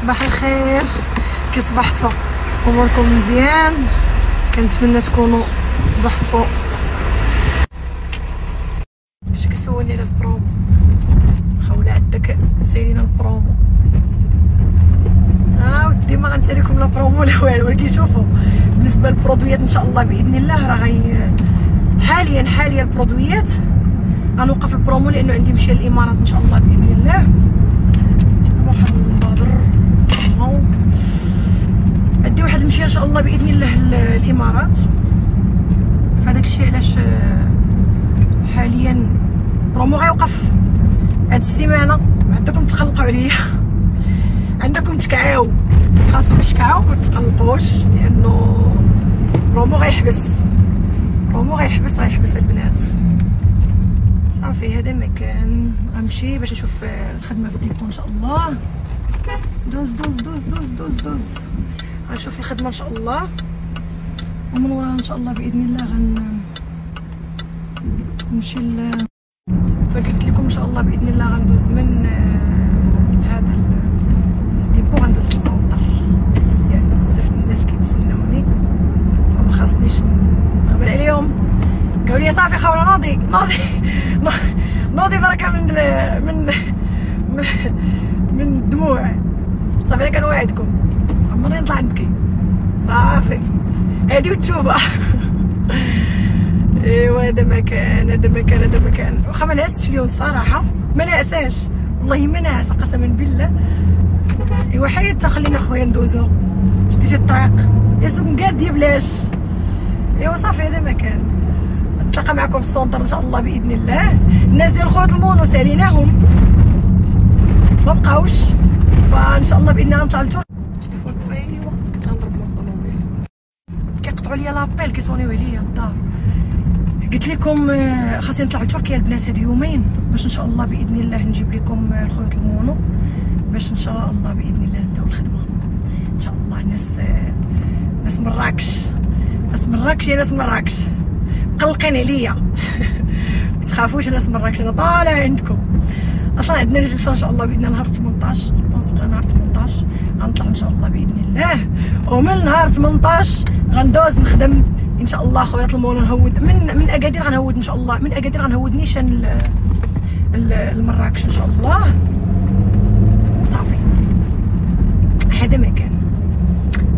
صباح الخير، كي صبحتوا اموركم مزيان؟ كنتمنى تكونوا صبحتوا. باش كيسولني على البرومو خوله عندك سايرين البرومو. ودي ما غنساليكم لا برومو ولا والو، ولكن شوفوا بالنسبه للبرودويات ان شاء الله باذن الله راه حاليا البرودويات غنوقف البرومو لانه عندي مشي للامارات ان شاء الله باذن الله. نروح نبادر عندي واحد المشي ان شاء الله باذن الله الامارات، فهداك الشيء علاش حاليا البرومو غيوقف هاد السيمانه. عندكم تقلقوا عليا، عندكم تكعاو، خاصكم تشكعوا ما تقلقوش لانه البرومو غيحبس البنات. صافي هذا مكان غنمشي باش نشوف الخدمه في الديبو ان شاء الله. دوز غنشوف الخدمه ان شاء الله، ومن وراها ان شاء الله باذن الله غنمشي فقلت لكم ان شاء الله باذن الله غندوز من هذا الديبو غندوز للسونطر، يعني بزاف الناس كيتسناوني فما خاصنيش نخبر عليهم. قالوا لي صافي خوله نوضي بركه من الدموع. صافي انا كنوعدكم عمرني نطلع نبكي، صافي هادي والتوبه. ايوا هذا مكان واخا ما نعستش اليوم الصراحه، ما نعساش والله ما نعسه قسما بالله. ايوا حيدت خلينا خويا ندوزو، شتي الطريق يا سوق مقاد يا بلاش. ايوا صافي هذا مكان نتلاقى معكم في السونتر ان شاء الله باذن الله. الناس ديال خوت المونو ساليناهم ما بقاوش، فان شاء الله باذن الله نطلع للتور. التليفون ايوا كنت غنضرب من الطوموبيل كيقطعوا لي لابيل كيصونيو عليا الدار. قلت لكم خاصني نطلع لتركيا البنات هاد يومين باش ان شاء الله باذن الله نجيب لكم الخيوط المونو باش ان شاء الله باذن الله نبداو الخدمه ان شاء الله. ناس مراكش يا ناس مراكش مقلقين عليا. ما تخافوش ناس مراكش انا طالع عندكم. اصلا عندنا جلسه ان شاء الله باذن الله نهار 18 نهار 18 غنطلع ان شاء الله باذن الله، ومن نهار 18 غندوز نخدم ان شاء الله خويا المونو. نهود من اكادير غنهود ان شاء الله، من اكادير غنهود نيشان لمراكش ان شاء الله. صافي هذا مكان.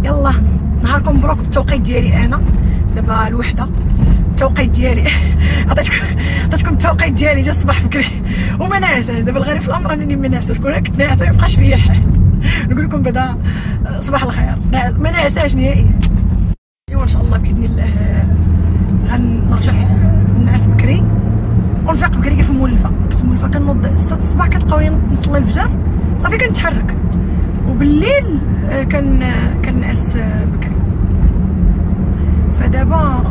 يلا نهاركم مبروك بالتوقيت ديالي. انا دابا الوحده التوقيت ديالي عطيتكم التوقيت ديالي جا الصباح بكري وما ناعساش. دابا الغريب في الامر انني ما ناعساش، كون كنت ناعسه ميبقاش فيا حال. نقول لكم بعدا صباح الخير ما ناعساش نهائيا. ايوا ان شاء الله باذن الله غنرجع نعس بكري ونفيق بكري كيف مولفه. كنت مولفه كنوض 6 الصباح كتلقاوني نصلي الفجر صافي كنتحرك، وبالليل كنعس بكري. فدابا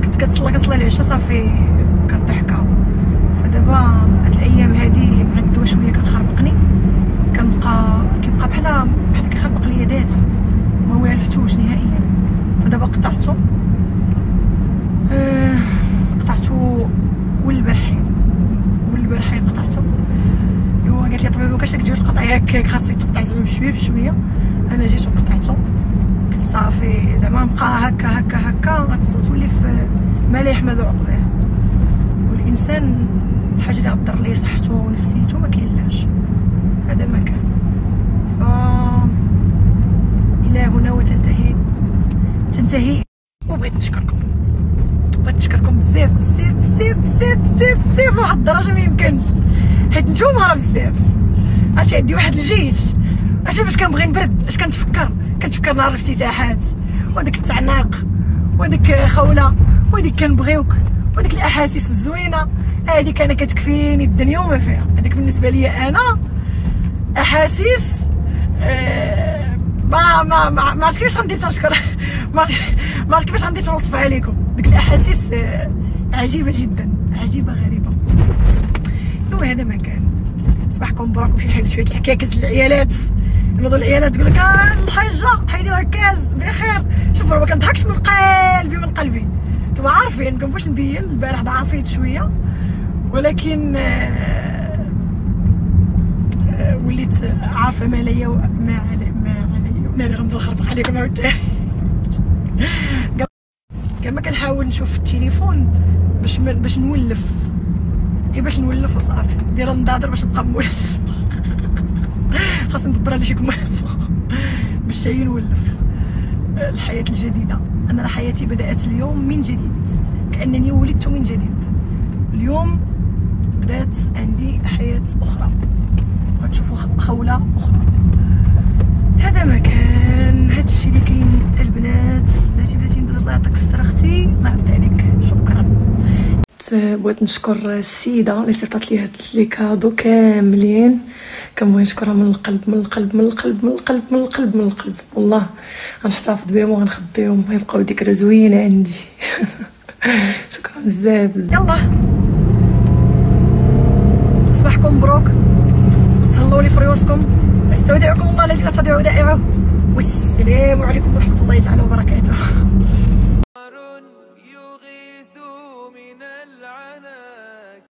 كنت كنصلي العشاء صافي كنضحكا. فدابا هاد الايام هادي معدوه شويه كتخربقني، كيبقى بحال كيخربق ليا ذاتي ما والفتوش نهائيا. فدابا قطعته والبارحه قطعته. ايوا قالت لي طبيب ما كاش ديك جوج القطع هكاك، خاصك تقطع زعما بشويه. انا جيت وقطعته، قلت صافي زعما نبقى هكا غتولي في مليح ماذا عقباه. والانسان الحاجه اللي غدر ليه صحته ونفسيته ما كاينلاش. هذا مكان الى هنا وتنتهي. وبغيت نشكركم بزاف لواحد الدرجه ما يمكنش، حيت نتوما راه بزاف. عرفتي عندي واحد الجيش. عرفتي فاش كنبغي نبرد اش كنتفكر نهار الافتتاحات وديك التعناق وديك خوله وديك كنبغيوك وديك الاحاسيس الزوينه. هذيك انا كتكفيني الدنيا وما فيها. هذيك بالنسبه لي انا احاسيس ما عرفت كيفاش غندير تنشكر. ما عرفت كيفاش غندير نوصفها عليكم. ديك الاحاسيس عجيبه جدا، عجيبه غريبه. ايوا هذا مكان. صباحكم مبروك. وشي حيد شويه العكاكس للعيالات. نوضوا العيالات تقول لك الحاجه حيدي عكاز بخير. شوفوا ما كنضحكش من قلبي نتوما عارفين. كنبغيش نبين البارح ضعفيت شويه، ولكن وليت عارفه ما ليا وما ناري غنبدا نخربق عليكم عاوتاني. كما كنحاول نشوف التليفون باش نولف، باش نولف وصافي، دير نضاضر باش نبقى مولف. خاصني ندبر على شي باش جاي نولف. الحياة الجديدة، أنا حياتي بدأت اليوم من جديد، كأنني ولدت من جديد. اليوم بدأت عندي حياة أخرى، غتشوفوا خولة أخرى. هذا مكان، هذا الشيء اللي كاين البنات. بلاتي ندوز. الله يعطيك الستر اختي، الله يرضي عليك، شكرا. بغيت نشكر السيده اللي صيفطات لي هاد لي كادو كاملين، كنبغي نشكرها من القلب من القلب من القلب من القلب من القلب من القلب. والله غنحتفظ بهم وغنخبيهم، غيبقاو ذكرى زوينه عندي. شكرا بزاف بزاف. يلا صباحكم مبروك، تهلاو لي في ريوسكم، استودعكم الله الذي لا تضيع ودائعه، والسلام عليكم ورحمه الله تعالى وبركاته.